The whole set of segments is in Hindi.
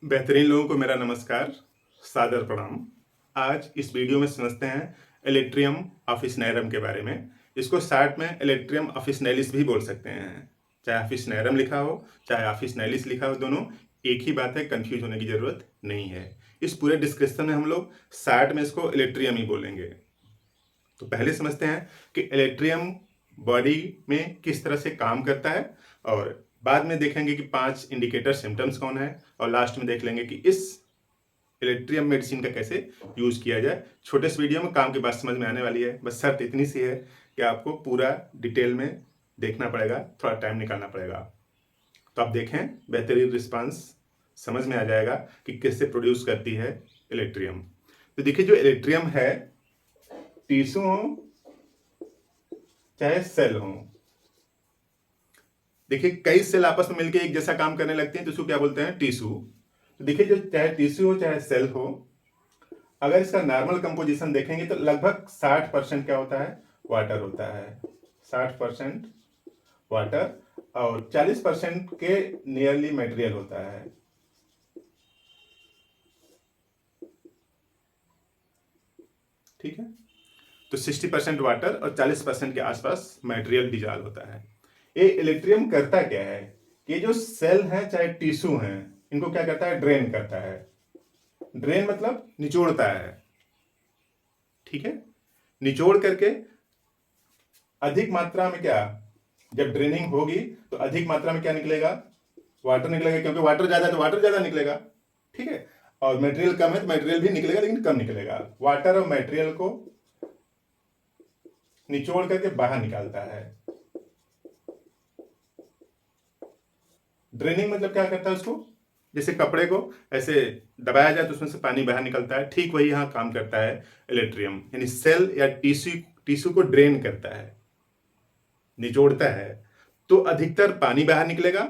बेहतरीन लोगों को मेरा नमस्कार, सादर प्रणाम। आज इस वीडियो में समझते हैं इलेक्ट्रियम ऑफिसनेरम के बारे में। इसको शॉर्ट में इलेक्ट्रियम ऑफिसनेलिस भी बोल सकते हैं। चाहे ऑफिसनेरम लिखा हो, चाहे ऑफिसनेलिस लिखा हो, दोनों एक ही बात है, कंफ्यूज होने की जरूरत नहीं है। इस पूरे डिस्क्रिप्शन में हम लोग शॉर्ट में इसको इलेक्ट्रियम ही बोलेंगे। तो पहले समझते हैं कि इलेक्ट्रियम बॉडी में किस तरह से काम करता है, और बाद में देखेंगे कि 5 इंडिकेटर सिम्टम्स कौन है, और लास्ट में देख लेंगे कि इस इलेक्ट्रियम मेडिसिन का कैसे यूज किया जाए। छोटे से वीडियो में काम की बात समझ में आने वाली है। बस शर्त इतनी सी है कि आपको पूरा डिटेल में देखना पड़ेगा, थोड़ा टाइम निकालना पड़ेगा। तो आप देखें, बेहतरीन रिस्पांस समझ में आ जाएगा कि कैसे प्रोड्यूस करती है इलेक्ट्रियम। तो देखिए, जो इलेक्ट्रियम है, टिश्यू हो चाहे सेल हो, देखिए कई सेल आपस में मिलकर एक जैसा काम करने लगते हैं, तो इसको क्या बोलते हैं? टिश्यू। तो देखिए, जो चाहे टिश्यू हो चाहे सेल हो, अगर इसका नॉर्मल कंपोजिशन देखेंगे तो लगभग 60% क्या होता है? वाटर होता है। 60% वाटर और 40% के नियरली मटेरियल होता है। ठीक है, तो 60% वाटर और 40% के आसपास मटेरियल डिजॉल्व होता है। ये इलेक्ट्रियम करता क्या है कि जो सेल है चाहे टिश्यू है, इनको क्या करता है? ड्रेन करता है। ड्रेन मतलब निचोड़ता है। ठीक है, निचोड़ करके अधिक मात्रा में क्या, जब ड्रेनिंग होगी तो अधिक मात्रा में क्या निकलेगा? वाटर निकलेगा, क्योंकि वाटर ज्यादा है तो वाटर ज्यादा निकलेगा। ठीक है, और मटेरियल कम है तो मटेरियल भी निकलेगा, लेकिन कम निकलेगा। वाटर और मटेरियल को निचोड़ करके बाहर निकालता है। ड्रेनिंग मतलब क्या करता है? उसको जैसे कपड़े को ऐसे दबाया जाए तो उसमें से पानी बाहर निकलता है, ठीक वही यहां काम करता है इलेक्ट्रियम। यानी सेल या टिश्यू को ड्रेन करता है, निचोड़ता है, तो अधिकतर पानी बाहर निकलेगा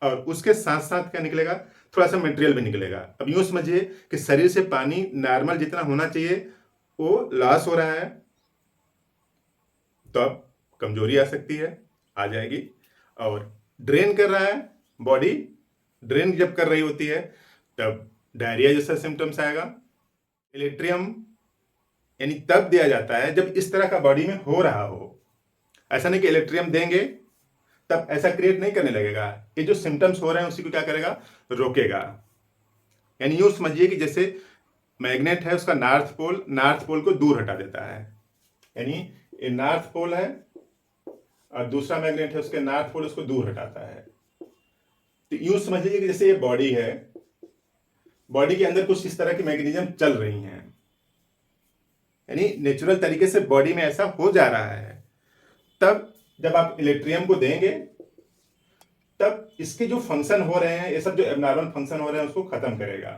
और उसके साथ साथ क्या निकलेगा? थोड़ा सा मटेरियल भी निकलेगा। अब यूं समझिए कि शरीर से पानी नॉर्मल जितना होना चाहिए वो लॉस हो रहा है, तो अब कमजोरी आ सकती है, आ जाएगी। और ड्रेन कर रहा है, बॉडी ड्रेन जब कर रही होती है तब डायरिया जैसा सिम्टम्स आएगा। इलेक्ट्रियम यानी तब दिया जाता है जब इस तरह का बॉडी में हो रहा हो। ऐसा नहीं कि इलेक्ट्रियम देंगे तब ऐसा क्रिएट नहीं करने लगेगा। ये जो सिम्टम्स हो रहे हैं उसी को क्या करेगा? रोकेगा। यानी यूं समझिए कि जैसे मैग्नेट है, उसका नॉर्थ पोल को दूर हटा देता है। यानी ये नॉर्थ पोल है और दूसरा मैग्नेट है, उसके नॉर्थ पोल उसको दूर हटाता है। तो यूं समझ लीजिए कि जैसे ये बॉडी है, बॉडी के अंदर कुछ इस तरह की मैकेनिज्म चल रही हैं, यानी नेचुरल तरीके से बॉडी में ऐसा हो जा रहा है। तब जब आप इलेक्ट्रियम को देंगे तब इसके जो फंक्शन हो रहे हैं, ये सब जो एबनॉर्मल फंक्शन हो रहे हैं उसको खत्म करेगा।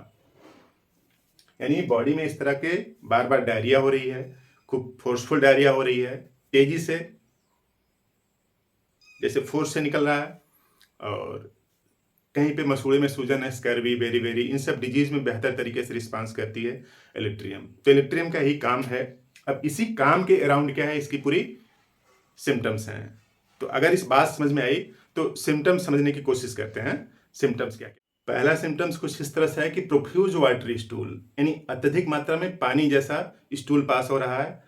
यानी बॉडी में इस तरह के बार बार डायरिया हो रही है, खूब फोर्सफुल डायरिया हो रही है, तेजी से जैसे फोर्स से निकल रहा है, और कहीं पे मसूड़े में सूजन है, स्कर्वी, बेरी, इन सब डिजीज में बेहतर तरीके से रिस्पांस करती है इलेक्ट्रियम। तो इलेक्ट्रियम का ही काम है। अब इसी काम के अराउंड क्या है? इसकी पूरी सिम्टम्स हैं। तो अगर इस बात समझ में आई तो सिम्टम्स समझने की कोशिश करते हैं। सिम्टम्स क्या क्या? पहला सिम्टम्स कुछ इस तरह से है कि प्रोफ्यूज वाटरी स्टूल, यानी अत्यधिक मात्रा में पानी जैसा स्टूल पास हो रहा है,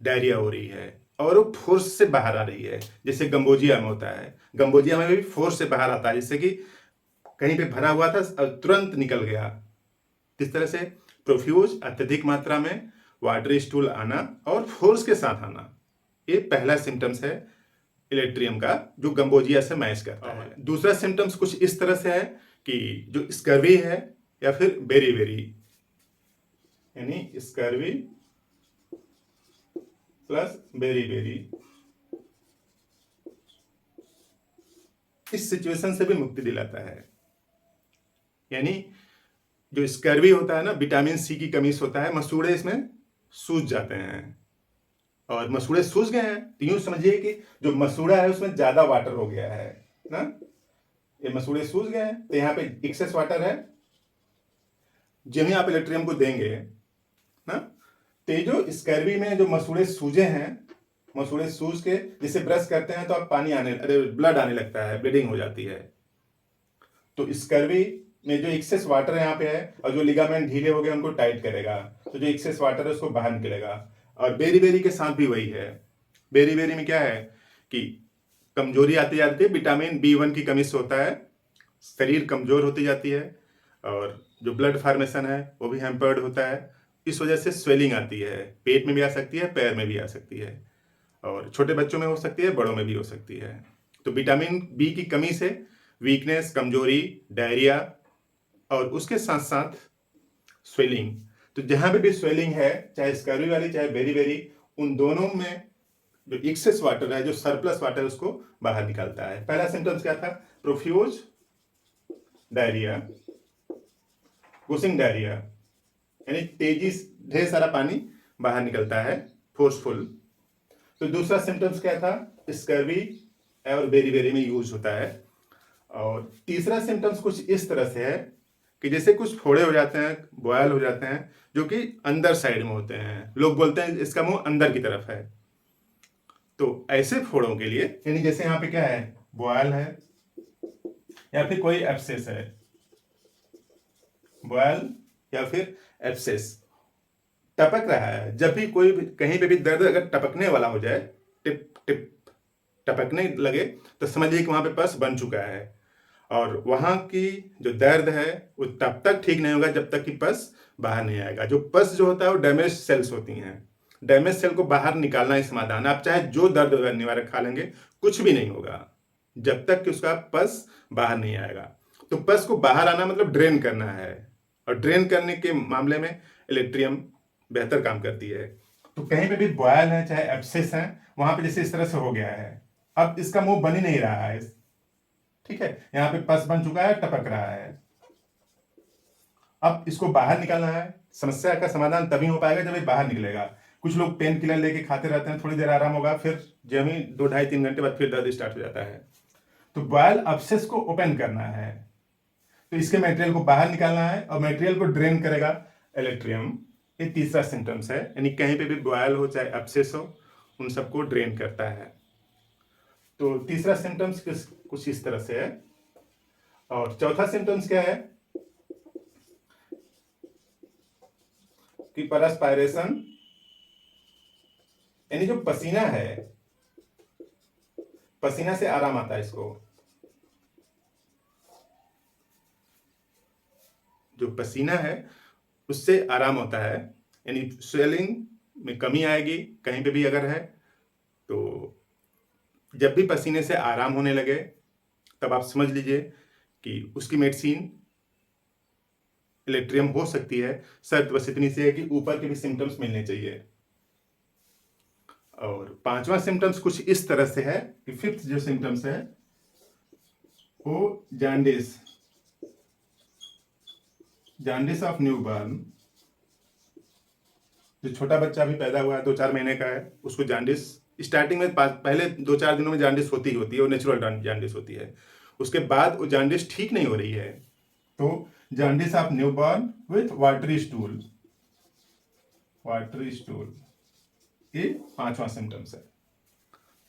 डायरिया हो रही है और वो फोर्स से बाहर आ रही है, जैसे गंबोजिया में होता है। गंबोजिया में भी फोर्स से बाहर आता है, जैसे कि कहीं पे भरा हुआ था और तुरंत निकल गया। इस तरह से प्रोफ्यूज अत्यधिक मात्रा में वाटरी स्टूल आना और फोर्स के साथ आना, ये पहला सिम्टम्स है इलेक्ट्रियम का, जो गंबोजिया से मैच करता है। दूसरा सिम्टम्स कुछ इस तरह से है कि जो स्कर्वी है या फिर बेरी, यानी स्कर्वी प्लस बेरी, इस सिचुएशन से भी मुक्ति दिलाता है। यानी जो स्कर्वी होता है ना, विटामिन सी की कमी से होता है, मसूड़े इसमें सूज जाते हैं, और मसूड़े सूज गए हैं तो यूं समझिए कि जो मसूड़ा है उसमें ज्यादा वाटर हो गया है ना। ये मसूड़े सूज गए हैं तो यहाँ पे एक्सेस वाटर है। जब ही आप इलेक्ट्रियम को देंगे ना, तो ये जो स्कर्वी में जो मसूड़े सूजे हैं, मसूड़े सूज के जैसे ब्रश करते हैं तो आप पानी ब्लड आने लगता है, ब्लीडिंग हो जाती है। तो स्कर्वी में जो एक्सेस वाटर यहाँ पे है और जो लिगामेंट ढीले हो गए उनको टाइट करेगा, तो जो एक्सेस वाटर है उसको बाहर निकलेगा। और बेरी बेरी के साथ भी वही है। बेरी बेरी में क्या है कि कमजोरी आती जाती है, विटामिन B1 की कमी से होता है, शरीर कमजोर होती जाती है और जो ब्लड फॉर्मेशन है वो भी हैम्पर्ड होता है। इस वजह से स्वेलिंग आती है, पेट में भी आ सकती है, पैर में भी आ सकती है और छोटे बच्चों में हो सकती है, बड़ों में भी हो सकती है। तो विटामिन B की कमी से वीकनेस, कमजोरी, डायरिया और उसके साथ साथ स्वेलिंग। तो जहां पे भी स्वेलिंग है, चाहे स्कर्वी वाली चाहे बेरी बेरी, उन दोनों में जो एक्सेस वाटर है, जो सरप्लस वाटर है, उसको बाहर निकालता है। पहला सिम्टम्स क्या था? प्रोफ्यूज डायरिया, गुसिंग डायरिया, यानी तेजी से ढेर सारा पानी बाहर निकलता है, फोर्सफुल। तो दूसरा सिम्टम्स क्या था? स्कर्वी और बेरी बेरी में यूज होता है। और तीसरा सिम्टम्स कुछ इस तरह से है कि जैसे कुछ फोड़े हो जाते हैं, बॉयल हो जाते हैं, जो कि अंदर साइड में होते हैं। लोग बोलते हैं इसका मुंह अंदर की तरफ है। तो ऐसे फोड़ों के लिए, यानी जैसे यहाँ पे क्या है, बॉयल है या फिर कोई एब्सेस है, बॉयल या फिर एब्सेस टपक रहा है, जब भी कोई कहीं पे भी दर्द अगर टपकने वाला हो जाए, टिप टिप टपकने लगे, तो समझिए कि वहां पे पस बन चुका है। और वहां की जो दर्द है वो तब तक ठीक नहीं होगा जब तक कि पस बाहर नहीं आएगा। जो पस जो होता है वो डैमेज सेल्स होती हैं। डैमेज सेल को बाहर निकालना ही समाधान है। आप चाहे जो दर्द निवारक खा लेंगे, कुछ भी नहीं होगा जब तक कि उसका पस बाहर नहीं आएगा। तो पस को बाहर आना मतलब ड्रेन करना है, और ड्रेन करने के मामले में इलेक्ट्रियम बेहतर काम करती है। तो कहीं पे भी बॉयल है चाहे एब्सेस है, वहां पे जैसे इस तरह से हो गया है, अब इसका मुंह बन ही नहीं रहा है, ठीक है, यहाँ पे पस बन चुका है, टपक रहा है। अब इसको बाहर निकालना है। समस्या का समाधान तभी हो पाएगा जब ये बाहर निकलेगा। कुछ लोग पेन किलर लेके खाते रहते हैं, थोड़ी देर आराम होगा, फिर जब ही 2 ढाई 3 घंटे बाद फिर दर्द स्टार्ट हो जाता है। तो बॉयल अब्सेस को ओपन करना है, तो इसके मटेरियल को बाहर निकालना है और मटेरियल को ड्रेन करेगा इलेक्ट्रियम। ये तीसरा सिम्टम्स है, यानी कहीं पे भी बॉयल हो चाहे एब्सेस हो, उन सबको ड्रेन करता है। तो तीसरा सिम्टम्स कुछ इस तरह से है। और चौथा सिम्टम्स क्या है कि परस्पायरेशन, यानी जो पसीना है, पसीना से आराम आता है इसको। जो पसीना है उससे आराम होता है, यानी स्वेलिंग में कमी आएगी कहीं पे भी अगर है तो। जब भी पसीने से आराम होने लगे तब आप समझ लीजिए कि उसकी मेडिसिन इलेक्ट्रियम हो सकती है। शर्त बस इतनी सी है कि ऊपर के भी सिम्टम्स मिलने चाहिए। और पांचवा सिम्टम्स कुछ इस तरह से है कि फिफ्थ जो सिम्टम्स है वो जॉन्डिस, जॉन्डिस ऑफ न्यूबॉर्न। जो छोटा बच्चा भी पैदा हुआ है 2-4 महीने का है, उसको जॉन्डिस स्टार्टिंग में पहले 2-4 दिनों में जॉन्डिस होती ही होती है, वो नेचुरल जॉन्डिस होती है। उसके बाद वो जॉन्डिस ठीक नहीं हो रही है, तो jaundice of newborn with watery stool, watery stool, ये पांचवा सिम्टम्स है।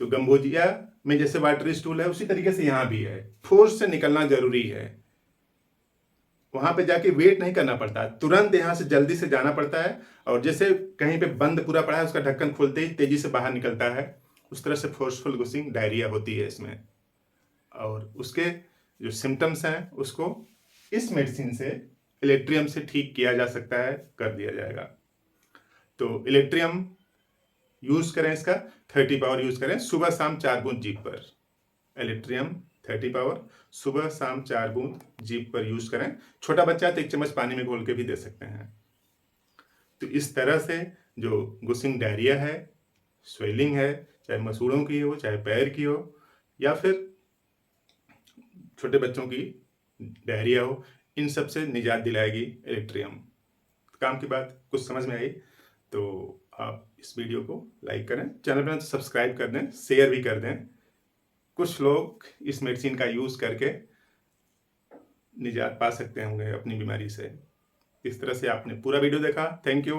तो गंभोजिया में जैसे वाटरी स्टूल है, उसी तरीके से यहाँ भी है। फोर्स से निकलना जरूरी है, वहां पे जाके वेट नहीं करना पड़ता, तुरंत यहाँ से जल्दी से जाना पड़ता है। और जैसे कहीं पे बंद पूरा पड़ा है, उसका ढक्कन खोलते ही तेजी से बाहर निकलता है, उस तरह से फोर्सफुल गुसिंग डायरिया होती है इसमें। और उसके जो सिम्टम्स हैं उसको इस मेडिसिन से, इलेक्ट्रियम से ठीक किया जा सकता है, कर दिया जाएगा। तो इलेक्ट्रियम यूज करें, इसका 30 पावर यूज करें, सुबह शाम 4 बूंद जीभ पर। इलेक्ट्रियम 30 पावर सुबह शाम 4 बूंद जीभ पर यूज करें। छोटा बच्चा तो 1 चम्मच पानी में घोल के भी दे सकते हैं। तो इस तरह से जो गुसिंग डायरिया है, स्वेलिंग है, चाहे मसूड़ों की हो चाहे पैर की हो या फिर छोटे बच्चों की डायरिया हो, इन सब से निजात दिलाएगी इलेक्ट्रियम। काम की बात कुछ समझ में आई तो आप इस वीडियो को लाइक करें, चैनल पर सब्सक्राइब कर दें, शेयर भी कर दें। कुछ लोग इस मेडिसिन का यूज़ करके निजात पा सकते होंगे अपनी बीमारी से। इस तरह से आपने पूरा वीडियो देखा, थैंक यू।